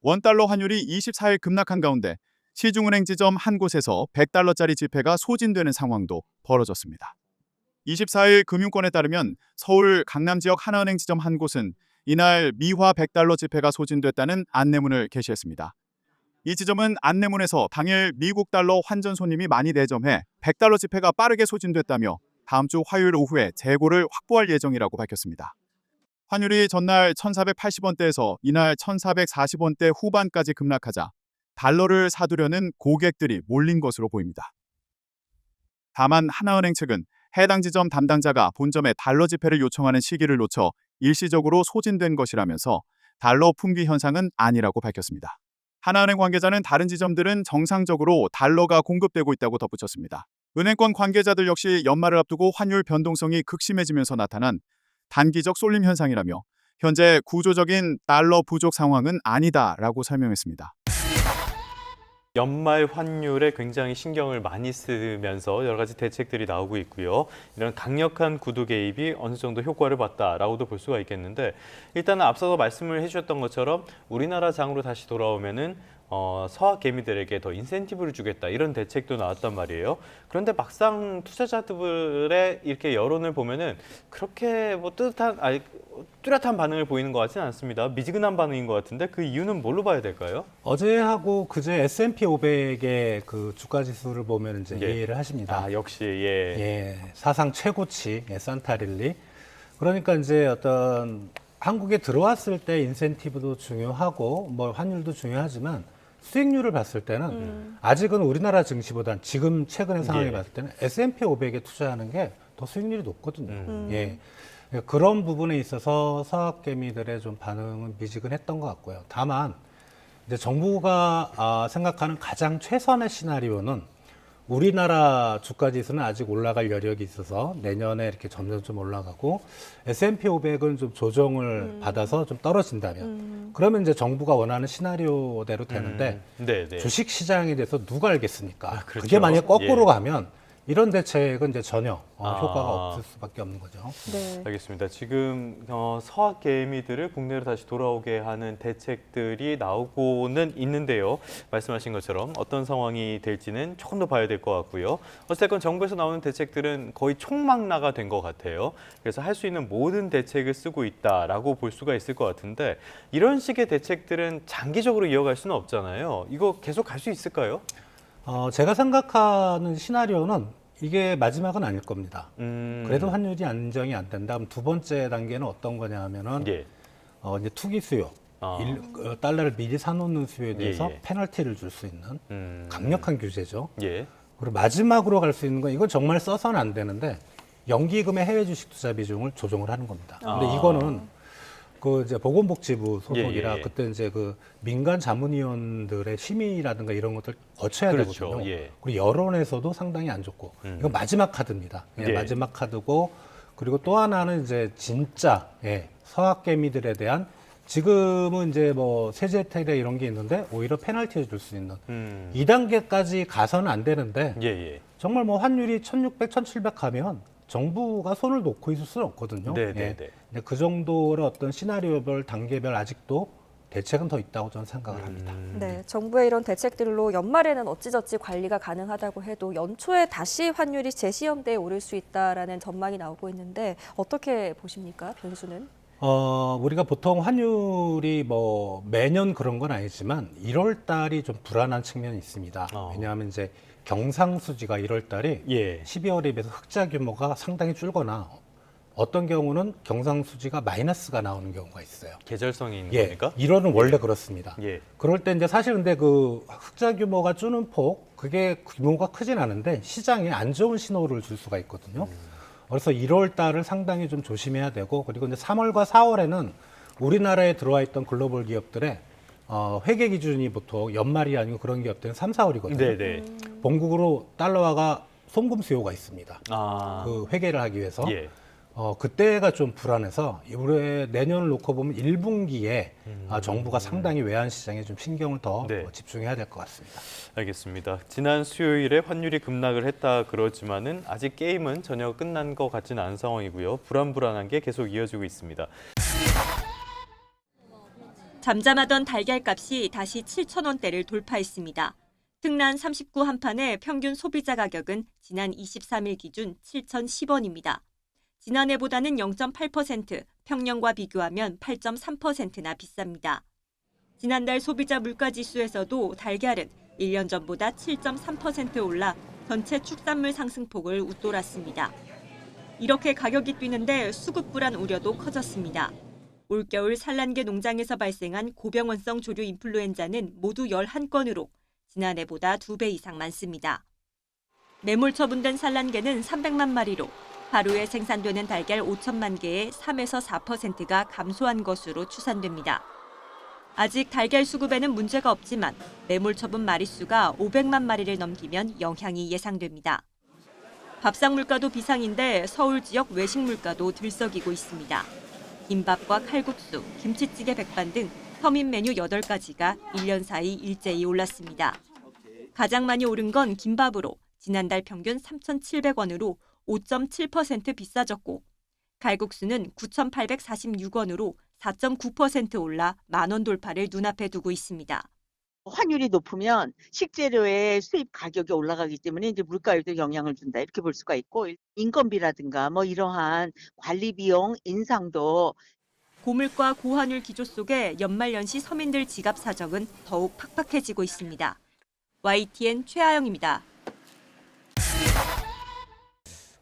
원달러 환율이 24일 급락한 가운데 시중은행 지점 한 곳에서 100달러짜리 지폐가 소진되는 상황도 벌어졌습니다. 24일 금융권에 따르면 서울 강남 지역 하나은행 지점 한 곳은 이날 미화 100달러 지폐가 소진됐다는 안내문을 게시했습니다. 이 지점은 안내문에서 당일 미국 달러 환전 손님이 많이 내점해 100달러 지폐가 빠르게 소진됐다며 다음 주 화요일 오후에 재고를 확보할 예정이라고 밝혔습니다. 환율이 전날 1,480원대에서 이날 1,440원대 후반까지 급락하자 달러를 사두려는 고객들이 몰린 것으로 보입니다. 다만 하나은행 측은 해당 지점 담당자가 본점에 달러 지폐를 요청하는 시기를 놓쳐 일시적으로 소진된 것이라면서 달러 품귀 현상은 아니라고 밝혔습니다. 하나은행 관계자는 다른 지점들은 정상적으로 달러가 공급되고 있다고 덧붙였습니다. 은행권 관계자들 역시 연말을 앞두고 환율 변동성이 극심해지면서 나타난 단기적 쏠림 현상이라며 현재 구조적인 달러 부족 상황은 아니다라고 설명했습니다. 연말 환율에 굉장히 신경을 많이 쓰면서 여러 가지 대책들이 나오고 있고요. 이런 강력한 구두 개입이 어느 정도 효과를 봤다라고도 볼 수가 있겠는데, 일단은 앞서서 말씀을 해주셨던 것처럼 우리나라 장으로 다시 돌아오면은 서학 개미들에게 더 인센티브를 주겠다, 이런 대책도 나왔단 말이에요. 그런데 막상 투자자들의 이렇게 여론을 보면은 그렇게 뭐 뚜렷한 반응을 보이는 것 같지는 않습니다. 미지근한 반응인 것 같은데 그 이유는 뭘로 봐야 될까요? 어제하고 그제 S&P 500의 그 주가 지수를 보면 이제 예. 이해를 하십니다. 아, 역시 예. 예, 사상 최고치, 산타릴리. 그러니까 이제 어떤 한국에 들어왔을 때 인센티브도 중요하고 뭐 환율도 중요하지만 수익률을 봤을 때는 아직은 우리나라 증시보단 지금 최근의 상황을 예. 봤을 때는 S&P 500에 투자하는 게 더 수익률이 높거든요. 예. 그런 부분에 있어서 서학개미들의 좀 반응은 미지근했던 것 같고요. 다만 이제 정부가 생각하는 가장 최선의 시나리오는 우리나라 주가 지수는 아직 올라갈 여력이 있어서 내년에 이렇게 점점 올라가고 S&P 500은 좀 조정을 받아서 좀 떨어진다면 그러면 이제 정부가 원하는 시나리오대로 되는데 네네. 주식 시장에 대해서 누가 알겠습니까? 그렇죠. 그게 만약에 거꾸로 예. 가면 이런 대책은 이제 전혀 효과가 없을 수밖에 없는 거죠. 네. 알겠습니다. 지금 서학 개미들을 국내로 다시 돌아오게 하는 대책들이 나오고는 있는데요. 말씀하신 것처럼 어떤 상황이 될지는 조금 더 봐야 될 것 같고요. 어쨌든 정부에서 나오는 대책들은 거의 총망라가 된 것 같아요. 그래서 할 수 있는 모든 대책을 쓰고 있다라고 볼 수가 있을 것 같은데, 이런 식의 대책들은 장기적으로 이어갈 수는 없잖아요. 이거 계속 갈 수 있을까요? 제가 생각하는 시나리오는 이게 마지막은 아닐 겁니다. 그래도 환율이 안정이 안 된다. 그럼 두 번째 단계는 어떤 거냐 하면은 예. 이제 투기 수요, 달러를 미리 사놓는 수요에 대해서 예. 페널티를 줄 수 있는 강력한 규제죠. 예. 그리고 마지막으로 갈 수 있는 건 이건 정말 써서는 안 되는데 연기금의 해외 주식 투자 비중을 조정을 하는 겁니다. 근데 이거는 그 이제 보건복지부 소속이라 예. 그때 이제 그 민간 자문위원들의 심의라든가 이런 것들 거쳐야 그렇죠. 되거든요. 예. 그리고 여론에서도 상당히 안 좋고 이건 마지막 카드입니다. 예. 마지막 카드고, 그리고 또 하나는 이제 진짜 서학개미들에 대한 지금은 이제 뭐 세제 혜택이나 이런 게 있는데 오히려 페널티를 줄 수 있는 2단계까지 가서는 안 되는데 예. 정말 뭐 환율이 1,600, 1,700 하면 정부가 손을 놓고 있을 수는 없거든요. 네네네. 근데 그 정도의 어떤 시나리오별, 단계별 아직도 대책은 더 있다고 저는 생각을 합니다. 네, 정부의 이런 대책들로 연말에는 어찌저찌 관리가 가능하다고 해도 연초에 다시 환율이 재시험대에 오를 수 있다라는 전망이 나오고 있는데 어떻게 보십니까, 변수는? 우리가 보통 환율이 뭐 매년 그런 건 아니지만 1월 달이 좀 불안한 측면이 있습니다. 왜냐하면 이제 경상수지가 1월 달에 예. 12월에 비해서 흑자 규모가 상당히 줄거나 어떤 경우는 경상수지가 마이너스가 나오는 경우가 있어요. 계절성이 있는 예, 겁니까? 1월은 원래 그렇습니다. 예. 그럴 때 이제 사실 근데 그 흑자 규모가 주는 폭, 그게 규모가 크진 않은데 시장에 안 좋은 신호를 줄 수가 있거든요. 그래서 1월 달을 상당히 좀 조심해야 되고, 그리고 이제 3월과 4월에는 우리나라에 들어와 있던 글로벌 기업들의 회계 기준이 보통 연말이 아니고 그런 기업들은 3, 4월이거든요. 네네. 본국으로 달러화가 송금 수요가 있습니다. 그 회계를 하기 위해서. 예. 그때가 좀 불안해서 올해 내년을 놓고 보면 1분기에 정부가 상당히 외환 시장에 좀 신경을 더 네. 집중해야 될 것 같습니다. 알겠습니다. 지난 수요일에 환율이 급락을 했다 그러지만은 아직 게임은 전혀 끝난 것 같지는 않은 상황이고요. 불안한 게 계속 이어지고 있습니다. 잠잠하던 달걀값이 다시 7,000원대를 돌파했습니다. 특란 39 한 판의 평균 소비자 가격은 지난 23일 기준 7,010원입니다. 지난해보다는 0.8%, 평년과 비교하면 8.3%나 비쌉니다. 지난달 소비자 물가지수에서도 달걀은 1년 전보다 7.3% 올라 전체 축산물 상승폭을 웃돌았습니다. 이렇게 가격이 뛰는데 수급 불안 우려도 커졌습니다. 올겨울 산란계 농장에서 발생한 고병원성 조류 인플루엔자는 모두 11건으로 지난해보다 2배 이상 많습니다. 매몰 처분된 산란계는 300만 마리로 하루에 생산되는 달걀 5천만 개의 3에서 4%가 감소한 것으로 추산됩니다. 아직 달걀 수급에는 문제가 없지만 매몰 처분 마리수가 500만 마리를 넘기면 영향이 예상됩니다. 밥상 물가도 비상인데 서울 지역 외식 물가도 들썩이고 있습니다. 김밥과 칼국수, 김치찌개 백반 등 서민 메뉴 8가지가 1년 사이 일제히 올랐습니다. 가장 많이 오른 건 김밥으로 지난달 평균 3,700원으로 5.7% 비싸졌고 칼국수는 9,846원으로 4.9% 올라 10,000원 돌파를 눈앞에 두고 있습니다. 환율이 높으면 식재료의 수입 가격이 올라가기 때문에 이제 물가에도 영향을 준다 이렇게 볼 수가 있고 인건비라든가 뭐 이러한 관리 비용 인상도 고물가 고환율 기조 속에 연말연시 서민들 지갑 사정은 더욱 팍팍해지고 있습니다. YTN 최아영입니다.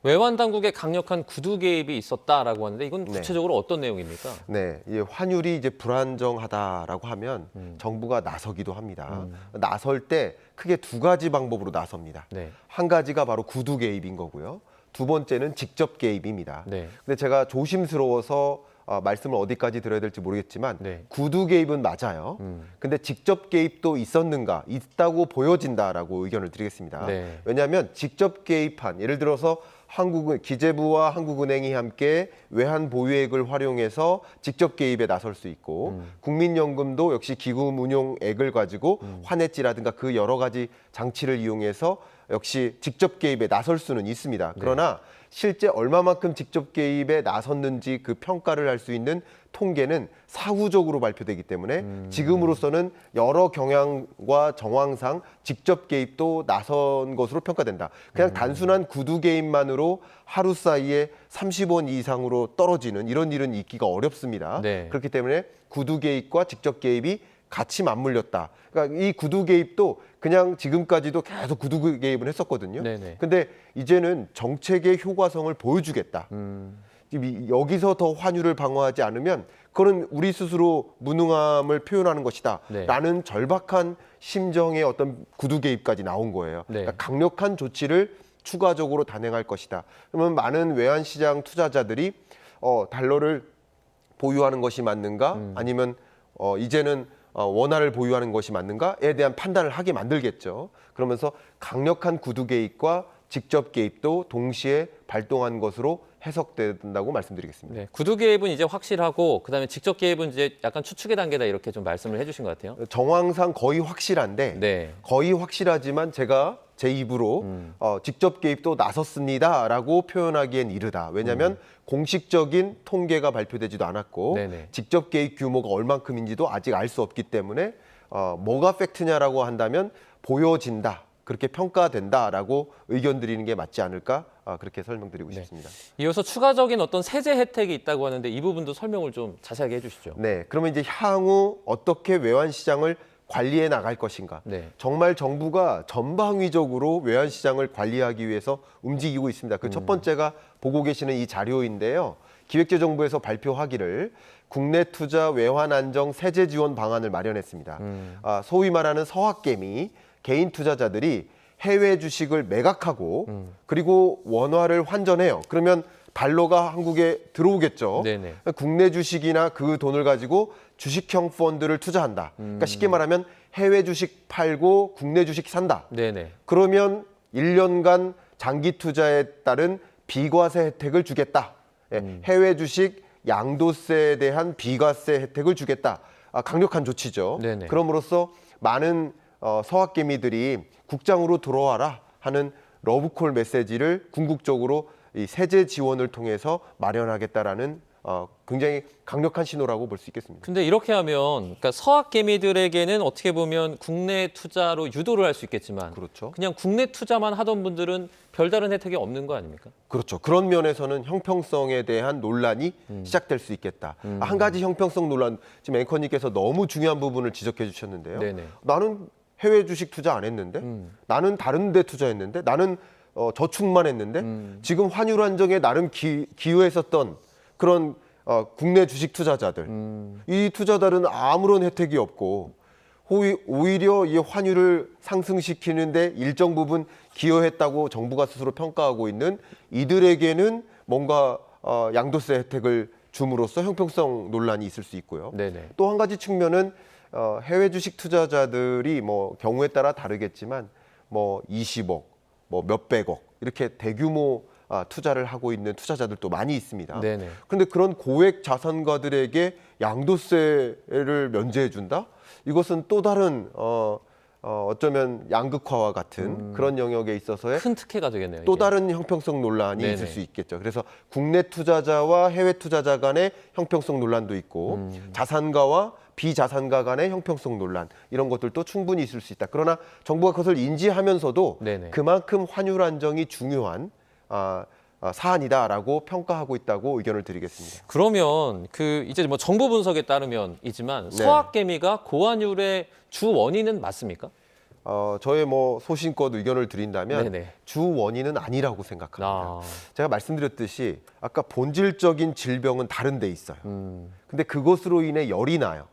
외환 당국의 강력한 구두 개입이 있었다라고 하는데 이건 구체적으로 어떤 내용입니까? 네, 이 환율이 이제 불안정하다라고 하면 정부가 나서기도 합니다. 나설 때 크게 두 가지 방법으로 나섭니다. 네. 한 가지가 바로 구두 개입인 거고요. 두 번째는 직접 개입입니다. 네. 근데 제가 조심스러워서 말씀을 어디까지 드려야 될지 모르겠지만 네. 구두 개입은 맞아요. 근데 직접 개입도 있었는가? 있다고 보여진다라고 의견을 드리겠습니다. 네. 왜냐하면 직접 개입한 예를 들어서 기재부와 한국은행이 함께 외환 보유액을 활용해서 직접 개입에 나설 수 있고 국민연금도 역시 기금 운용액을 가지고 환해지라든가 그 여러 가지 장치를 이용해서 역시 직접 개입에 나설 수는 있습니다. 그러나 실제 얼마만큼 직접 개입에 나섰는지 그 평가를 할 수 있는 통계는 사후적으로 발표되기 때문에 지금으로서는 여러 경향과 정황상 직접 개입도 나선 것으로 평가된다. 그냥 단순한 구두 개입만으로 하루 사이에 30원 이상으로 떨어지는 이런 일은 있기가 어렵습니다. 네. 그렇기 때문에 구두 개입과 직접 개입이 같이 맞물렸다. 그러니까 이 구두 개입도 그냥 지금까지도 계속 구두 개입을 했었거든요. 네네. 근데 이제는 정책의 효과성을 보여주겠다. 여기서 더 환율을 방어하지 않으면 그거는 우리 스스로 무능함을 표현하는 것이다. 네. 라는 절박한 심정의 어떤 구두 개입까지 나온 거예요. 네. 그러니까 강력한 조치를 추가적으로 단행할 것이다. 그러면 많은 외환시장 투자자들이 달러를 보유하는 것이 맞는가? 아니면 이제는 원화를 보유하는 것이 맞는가에 대한 판단을 하게 만들겠죠. 그러면서 강력한 구두 개입과 직접 개입도 동시에 발동한 것으로 해석된다고 말씀드리겠습니다. 네, 구두 개입은 이제 확실하고 그다음에 직접 개입은 이제 약간 추측의 단계다 이렇게 좀 말씀을 해주신 것 같아요. 정황상 거의 확실한데 네. 거의 확실하지만 제가 제 입으로 직접 개입도 나섰습니다라고 표현하기엔 이르다. 왜냐하면 공식적인 통계가 발표되지도 않았고 네네. 직접 개입 규모가 얼만큼인지도 아직 알 수 없기 때문에 뭐가 팩트냐라고 한다면 보여진다. 그렇게 평가된다라고 의견 드리는 게 맞지 않을까 그렇게 설명드리고 싶습니다. 이어서 추가적인 어떤 세제 혜택이 있다고 하는데 이 부분도 설명을 좀 자세하게 해주시죠. 네, 그러면 이제 향후 어떻게 외환 시장을 관리해 나갈 것인가. 네. 정말 정부가 전방위적으로 외환 시장을 관리하기 위해서 움직이고 있습니다. 그 첫 번째가 보고 계시는 이 자료인데요. 기획재정부에서 발표하기를 국내 투자 외환 안정 세제 지원 방안을 마련했습니다. 소위 말하는 서학개미 개인 투자자들이 해외 주식을 매각하고 그리고 원화를 환전해요. 그러면 달러가 한국에 들어오겠죠. 네네. 국내 주식이나 그 돈을 가지고 주식형 펀드를 투자한다. 그러니까 쉽게 말하면 해외 주식 팔고 국내 주식 산다. 네네. 그러면 1년간 장기 투자에 따른 비과세 혜택을 주겠다. 해외 주식 양도세에 대한 비과세 혜택을 주겠다. 강력한 조치죠. 네네. 그럼으로써 많은 서학개미들이 국장으로 들어와라 하는 러브콜 메시지를 궁극적으로 이 세제 지원을 통해서 마련하겠다라는 굉장히 강력한 신호라고 볼 수 있겠습니다. 근데 이렇게 하면 그러니까 서학개미들에게는 어떻게 보면 국내 투자로 유도를 할 수 있겠지만 그렇죠. 그냥 국내 투자만 하던 분들은 별다른 혜택이 없는 거 아닙니까? 그렇죠. 그런 면에서는 형평성에 대한 논란이 시작될 수 있겠다. 한 가지 형평성 논란, 지금 앵커님께서 너무 중요한 부분을 지적해 주셨는데요. 네네. 나는 해외 주식 투자 안 했는데, 나는 다른 데 투자했는데, 나는 저축만 했는데, 지금 환율 안정에 나름 기여했었던 그런 국내 주식 투자자들, 이 투자자들은 아무런 혜택이 없고 오히려 이 환율을 상승시키는데 일정 부분 기여했다고 정부가 스스로 평가하고 있는 이들에게는 뭔가 양도세 혜택을 줌으로써 형평성 논란이 있을 수 있고요. 네네. 또 한 가지 측면은 해외 주식 투자자들이 뭐 경우에 따라 다르겠지만 뭐 20억, 뭐 몇백억 이렇게 대규모 투자를 하고 있는 투자자들도 많이 있습니다. 네네. 그런데 그런 고액 자산가들에게 양도세를 면제해 준다? 이것은 또 다른 어쩌면 양극화와 같은 그런 영역에 있어서의 큰 특혜가 되겠네요. 또 이게. 다른 형평성 논란이 네네. 있을 수 있겠죠. 그래서 국내 투자자와 해외 투자자 간의 형평성 논란도 있고 자산가와 비자산가 간의 형평성 논란 이런 것들도 충분히 있을 수 있다. 그러나 정부가 그것을 인지하면서도 네네. 그만큼 환율 안정이 중요한 사안이다라고 평가하고 있다고 의견을 드리겠습니다. 그러면 그 이제 뭐 정부 분석에 따르면이지만 네. 서학개미가 고환율의 주 원인은 맞습니까? 저의 뭐 소신껏 의견을 드린다면 네네. 주 원인은 아니라고 생각합니다. 아. 제가 말씀드렸듯이 아까 본질적인 질병은 다른 데 있어요. 근데 그것으로 인해 열이 나요.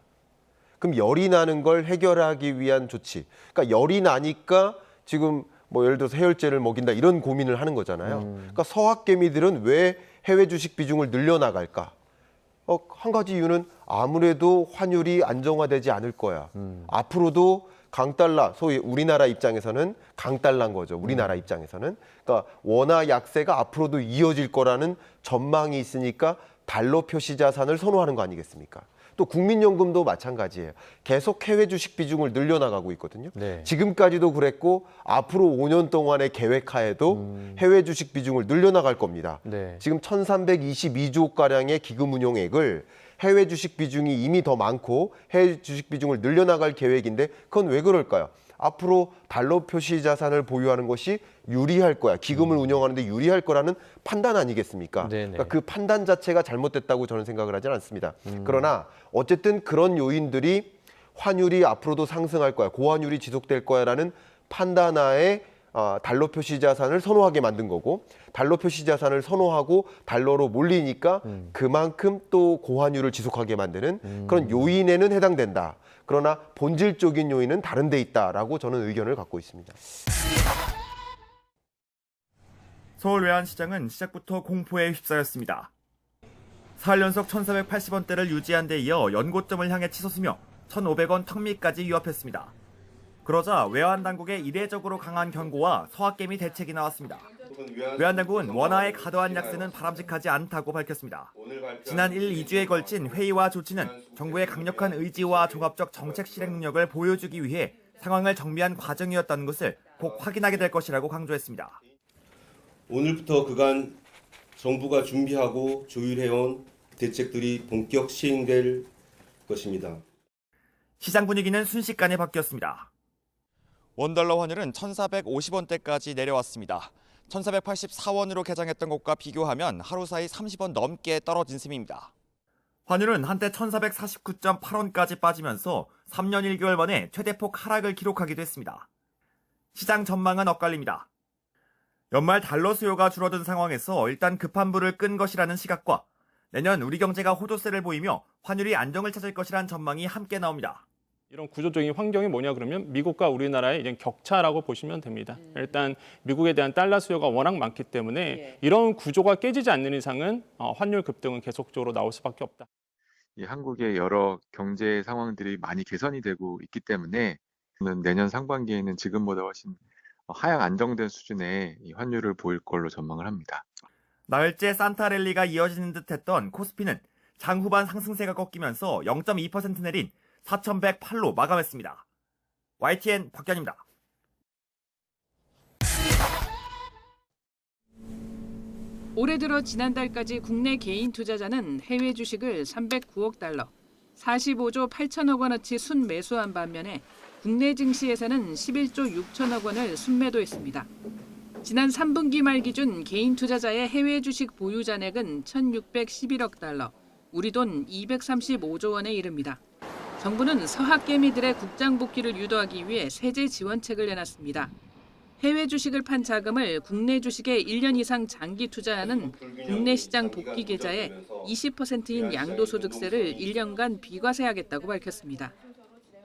그럼 열이 나는 걸 해결하기 위한 조치. 그러니까 열이 나니까 지금 뭐 예를 들어서 해열제를 먹인다 이런 고민을 하는 거잖아요. 그러니까 서학개미들은 왜 해외 주식 비중을 늘려나갈까? 한 가지 이유는 아무래도 환율이 안정화되지 않을 거야. 앞으로도 강달러, 소위 우리나라 입장에서는 강달러인 거죠. 우리나라 입장에서는. 그러니까 원화 약세가 앞으로도 이어질 거라는 전망이 있으니까 달러 표시 자산을 선호하는 거 아니겠습니까? 또 국민연금도 마찬가지예요. 계속 해외 주식 비중을 늘려나가고 있거든요. 네. 지금까지도 그랬고 앞으로 5년 동안의 계획하에도 해외 주식 비중을 늘려나갈 겁니다. 네. 지금 1,322조가량의 기금 운용액을 해외 주식 비중이 이미 더 많고 해외 주식 비중을 늘려나갈 계획인데 그건 왜 그럴까요? 앞으로 달러 표시 자산을 보유하는 것이 유리할 거야. 기금을 운영하는데 유리할 거라는 판단 아니겠습니까? 네네. 그러니까 그 판단 자체가 잘못됐다고 저는 생각을 하지는 않습니다. 그러나 어쨌든 그런 요인들이 환율이 앞으로도 상승할 거야. 고환율이 지속될 거야라는 판단하에 달러 표시 자산을 선호하게 만든 거고 달러 표시 자산을 선호하고 달러로 몰리니까 그만큼 또 고환율을 지속하게 만드는 그런 요인에는 해당된다. 그러나 본질적인 요인은 다른 데 있다라고 저는 의견을 갖고 있습니다. 서울 외환시장은 시작부터 공포에 휩싸였습니다. 사흘 연속 1,480원대를 유지한 데 이어 연고점을 향해 치솟으며 1,500원 턱밑까지 위협했습니다. 그러자 외환당국의 이례적으로 강한 경고와 서학개미 대책이 나왔습니다. 외환당국은 원화의 과도한 약세는 바람직하지 않다고 밝혔습니다. 지난 1, 2주에 걸친 회의와 조치는 정부의 강력한 의지와 종합적 정책 실행 능력을 보여주기 위해 상황을 정비한 과정이었다는 것을 곧 확인하게 될 것이라고 강조했습니다. 오늘부터 그간 정부가 준비하고 조율해온 대책들이 본격 시행될 것입니다. 시장 분위기는 순식간에 바뀌었습니다. 원달러 환율은 1,450원대까지 내려왔습니다. 1,484원으로 개장했던 것과 비교하면 하루 사이 30원 넘게 떨어진 셈입니다. 환율은 한때 1,449.8원까지 빠지면서 3년 1개월 만에 최대폭 하락을 기록하기도 했습니다. 시장 전망은 엇갈립니다. 연말 달러 수요가 줄어든 상황에서 일단 급한 불을 끈 것이라는 시각과 내년 우리 경제가 호조세를 보이며 환율이 안정을 찾을 것이라는 전망이 함께 나옵니다. 이런 구조적인 환경이 뭐냐 그러면 미국과 우리나라의 이제 격차라고 보시면 됩니다. 일단 미국에 대한 달러 수요가 워낙 많기 때문에 이런 구조가 깨지지 않는 이상은 환율 급등은 계속적으로 나올 수밖에 없다. 한국의 여러 경제 상황들이 많이 개선이 되고 있기 때문에 내년 상반기에는 지금보다 훨씬 하향 안정된 수준의 이 환율을 보일 걸로 전망을 합니다. 나흘째 산타랠리가 이어지는 듯했던 코스피는 장 후반 상승세가 꺾이면서 0.2% 내린 4,108로 마감했습니다. YTN 박견입니다. 올해 들어 지난달까지 국내 개인 투자자는 해외 주식을 309억 달러, 45조 8천억 원어치 순매수한 반면에 국내 증시에서는 11조 6천억 원을 순매도했습니다. 지난 3분기 말 기준 개인 투자자의 해외 주식 보유 잔액은 1,611억 달러, 우리 돈 235조 원에 이릅니다. 정부는 서학개미들의 국장 복귀를 유도하기 위해 세제 지원책을 내놨습니다. 해외 주식을 판 자금을 국내 주식에 1년 이상 장기 투자하는 국내 시장 복귀 계좌에 20%인 양도소득세를 1년간 비과세하겠다고 밝혔습니다.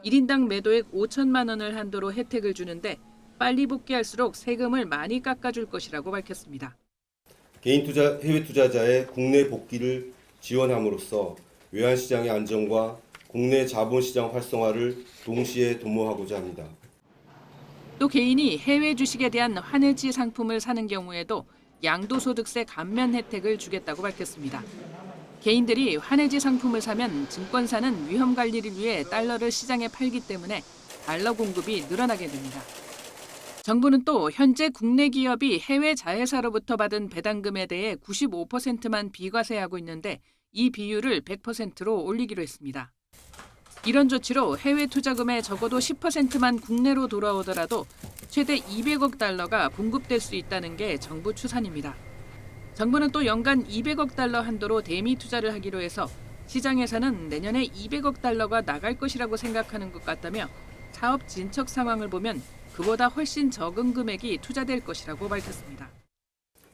1인당 매도액 5천만 원을 한도로 혜택을 주는데 빨리 복귀할수록 세금을 많이 깎아줄 것이라고 밝혔습니다. 개인 투자, 해외 투자자의 국내 복귀를 지원함으로써 외환시장의 안정과 국내 자본시장 활성화를 동시에 도모하고자 합니다. 또 개인이 해외 주식에 대한 환해지 상품을 사는 경우에도 양도소득세 감면 혜택을 주겠다고 밝혔습니다. 개인들이 환해지 상품을 사면 증권사는 위험 관리를 위해 달러를 시장에 팔기 때문에 달러 공급이 늘어나게 됩니다. 정부는 또 현재 국내 기업이 해외 자회사로부터 받은 배당금에 대해 95%만 비과세하고 있는데 이 비율을 100%로 올리기로 했습니다. 이런 조치로 해외 투자금의 적어도 10%만 국내로 돌아오더라도 최대 200억 달러가 공급될 수 있다는 게 정부 추산입니다. 정부는 또 연간 200억 달러 한도로 대미 투자를 하기로 해서 시장에서는 내년에 200억 달러가 나갈 것이라고 생각하는 것 같다며 사업 진척 상황을 보면 그보다 훨씬 적은 금액이 투자될 것이라고 밝혔습니다.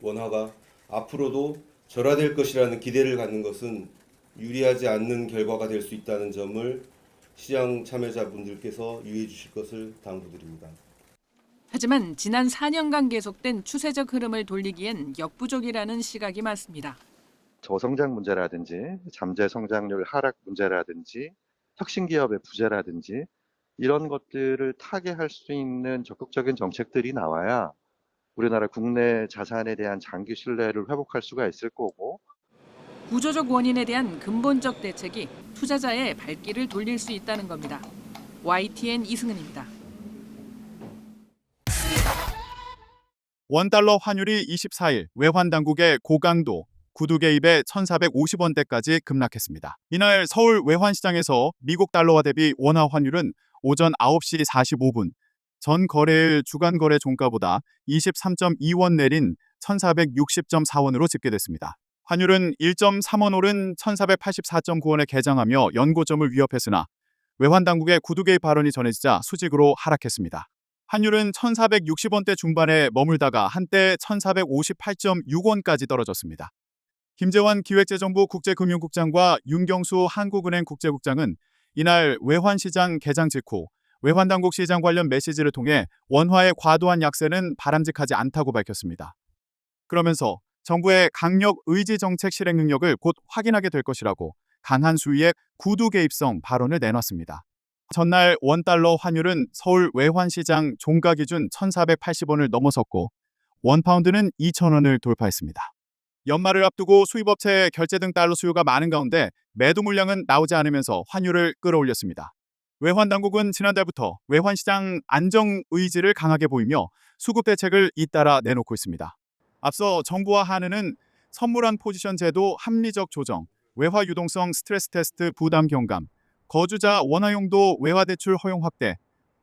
원화가 앞으로도 절하될 것이라는 기대를 갖는 것은 유리하지 않는 결과가 될 수 있다는 점을 시장 참여자분들께서 유의해 주실 것을 당부드립니다. 하지만 지난 4년간 계속된 추세적 흐름을 돌리기엔 역부족이라는 시각이 많습니다. 저성장 문제라든지 잠재 성장률 하락 문제라든지 혁신 기업의 부재라든지 이런 것들을 타개할 수 있는 적극적인 정책들이 나와야 우리나라 국내 자산에 대한 장기 신뢰를 회복할 수가 있을 거고 구조적 원인에 대한 근본적 대책이 투자자의 발길을 돌릴 수 있다는 겁니다. YTN 이승은입니다. 원달러 환율이 24일 외환 당국의 고강도 구두 개입에 1,450원대까지 급락했습니다. 이날 서울 외환시장에서 미국 달러화 대비 원화 환율은 오전 9시 45분 전 거래일 주간 거래 종가보다 23.2원 내린 1,460.4원으로 집계됐습니다. 환율은 1.3원 오른 1,484.9원에 개장하며 연고점을 위협했으나 외환 당국의 구두 개입 발언이 전해지자 수직으로 하락했습니다. 환율은 1,460원대 중반에 머물다가 한때 1,458.6원까지 떨어졌습니다. 김재환 기획재정부 국제금융국장과 윤경수 한국은행 국제국장은 이날 외환시장 개장 직후 외환당국 시장 관련 메시지를 통해 원화의 과도한 약세는 바람직하지 않다고 밝혔습니다. 그러면서 정부의 강력 의지 정책 실행 능력을 곧 확인하게 될 것이라고 강한 수위의 구두 개입성 발언을 내놨습니다. 전날 원달러 환율은 서울 외환시장 종가 기준 1,480원을 넘어섰고 원파운드는 2,000원을 돌파했습니다. 연말을 앞두고 수입업체 결제 등 달러 수요가 많은 가운데 매도 물량은 나오지 않으면서 환율을 끌어올렸습니다. 외환당국은 지난달부터 외환시장 안정 의지를 강하게 보이며 수급 대책을 잇따라 내놓고 있습니다. 앞서 정부와 한은은 선물한 포지션 제도 합리적 조정, 외화 유동성 스트레스 테스트 부담 경감, 거주자 원화용도 외화대출 허용 확대,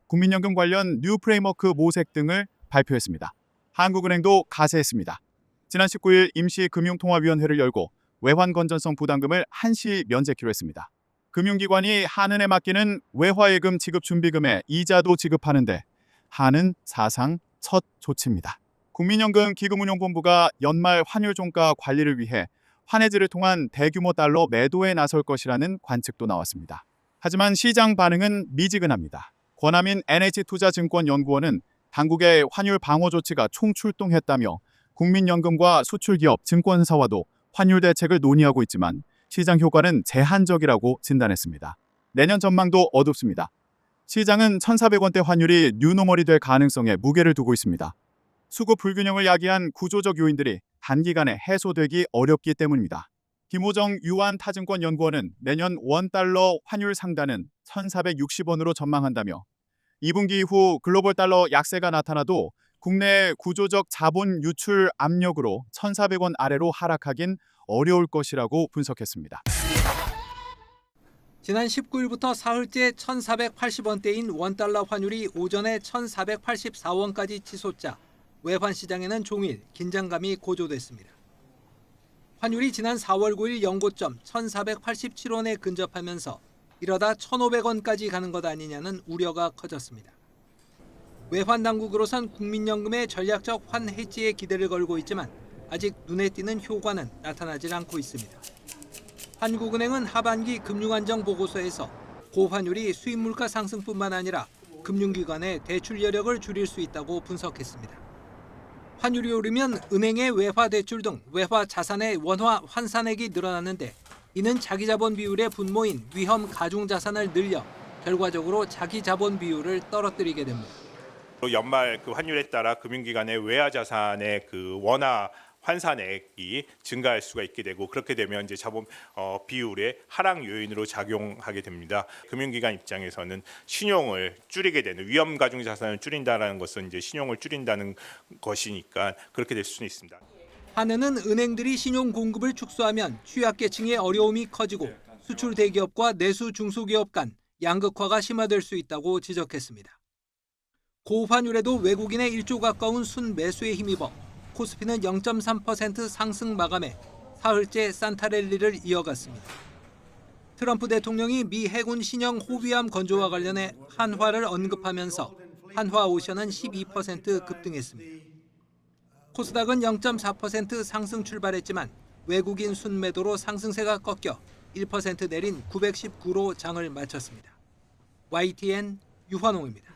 국민연금 관련 뉴 프레임워크 모색 등을 발표했습니다. 한국은행도 가세했습니다. 지난 19일 임시금융통화위원회를 열고 외환 건전성 부담금을 한시 면제키로 했습니다. 금융기관이 한은에 맡기는 외화예금 지급 준비금에 이자도 지급하는데 한은 사상 첫 조치입니다. 국민연금 기금운용본부가 연말 환율 종가 관리를 위해 환해지를 통한 대규모 달러 매도에 나설 것이라는 관측도 나왔습니다. 하지만 시장 반응은 미지근합니다. 권하민 NH투자증권연구원은 당국의 환율 방어 조치가 총출동했다며 국민연금과 수출기업, 증권사와도 환율 대책을 논의하고 있지만 시장 효과는 제한적이라고 진단했습니다. 내년 전망도 어둡습니다. 시장은 1,400원대 환율이 뉴노멀이 될 가능성에 무게를 두고 있습니다. 수급 불균형을 야기한 구조적 요인들이 단기간에 해소되기 어렵기 때문입니다. 김호정 유한타증권연구원은 내년 원달러 환율 상단은 1,460원으로 전망한다며 2분기 이후 글로벌 달러 약세가 나타나도 국내 구조적 자본 유출 압력으로 1,400원 아래로 하락하긴 어려울 것이라고 분석했습니다. 지난 19일부터 사흘째 1,480원대인 원달러 환율이 오전에 1,484원까지 치솟자 외환 시장에는 종일 긴장감이 고조됐습니다. 환율이 지난 4월 9일 연고점 1,487원에 근접하면서 이러다 1,500원까지 가는 것 아니냐는 우려가 커졌습니다. 외환 당국으로선 국민연금의 전략적 환 해지에 기대를 걸고 있지만 아직 눈에 띄는 효과는 나타나질 않고 있습니다. 한국은행은 하반기 금융안정 보고서에서 고환율이 수입 물가 상승뿐만 아니라 금융기관의 대출 여력을 줄일 수 있다고 분석했습니다. 환율이 오르면 은행의 외화 대출 등 외화 자산의 원화 환산액이 늘어나는데 이는 자기 자본 비율의 분모인 위험 가중 자산을 늘려 결과적으로 자기 자본 비율을 떨어뜨리게 됩니다. 연말 그 환율에 따라 금융기관의 외화 자산의 그 원화 환산액이 증가할 수가 있게 되고 그렇게 되면 이제 자본 비율의 하락 요인으로 작용하게 됩니다. 금융기관 입장에서는 신용을 줄이게 되는 위험 가중 자산을 줄인다라는 것은 이제 신용을 줄인다는 것이니까 그렇게 될 수는 있습니다. 한은은 은행들이 신용 공급을 축소하면 취약계층의 어려움이 커지고 수출 대기업과 내수 중소기업 간 양극화가 심화될 수 있다고 지적했습니다. 고환율에도 외국인의 1조 가까운 순매수에 힘입어 코스피는 0.3% 상승 마감해 사흘째 산타랠리를 이어갔습니다. 트럼프 대통령이 미 해군 신형 호위함 건조와 관련해 한화를 언급하면서 한화오션은 12% 급등했습니다. 코스닥은 0.4% 상승 출발했지만 외국인 순매도로 상승세가 꺾여 1% 내린 919로 장을 마쳤습니다. YTN 유환홍입니다.